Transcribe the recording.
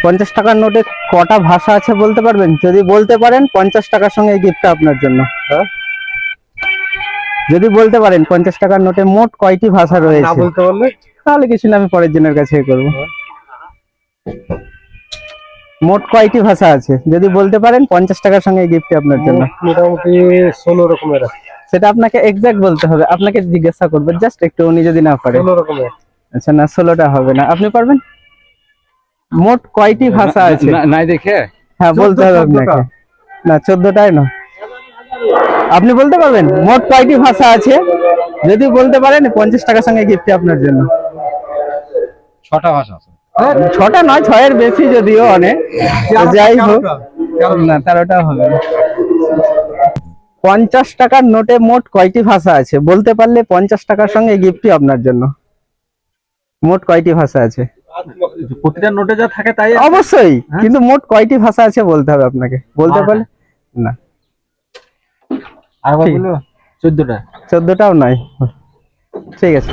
50 টাকার নোটে কটা ভাষা আছে বলতে পারবেন? যদি বলতে পারেন 50 টাকার সঙ্গে এই গিফটটা আপনার জন্য। হ্যাঁ? যদি বলতে পারেন 50 টাকার নোটে মোট কয়টি ভাষা না রয়েছে, বলতে পারলে তাহলে কিছু না, আমি পরের জনের কাছে করবো। মোট কয়টি ভাষা আছে যদি বলতে পারেন 50 টাকার সঙ্গে এই গিফটটি আপনার জন্য। মোটামুটি 16 রকমের আছে। সেটা আপনাকে এক্সাক্ট বলতে হবে, আপনাকে জিজ্ঞাসা করবো জাস্ট একটু, উনি যদি না পারে। 16 রকমের। আচ্ছা না, 16টা হবে না, আপনি পারবেন? মোট কয়টি ভাষা আছে? নাই দেখে হ্যাঁ বলতে হবে আপনাকে। না 14টাই না, আপনি বলতে পারবেন মোট কয়টি ভাষা আছে? যদি বলতে পারেন 50 টাকার সঙ্গে গিফট আপনার জন্য। 6টা ভাষা আছে। 6টা নয়, 6-এর বেশি যদিও অনেক, তো যাই হোক। না 13টা হবে না। 50 টাকার নোটে মোট কয়টি ভাষা আছে বলতে পারলে 50 টাকার সঙ্গে গিফটই আপনার জন্য। মোট কয়টি ভাষা আছে? প্রতিটা নোটে যা থাকে তাই অবশ্যই, কিন্তু মোট কয়টি ভাষা আছে বলতে হবে আপনাকে, বলতে পারলে। না আর ঠিক। বলো 14টা। 14টাও নয়, ঠিক আছে।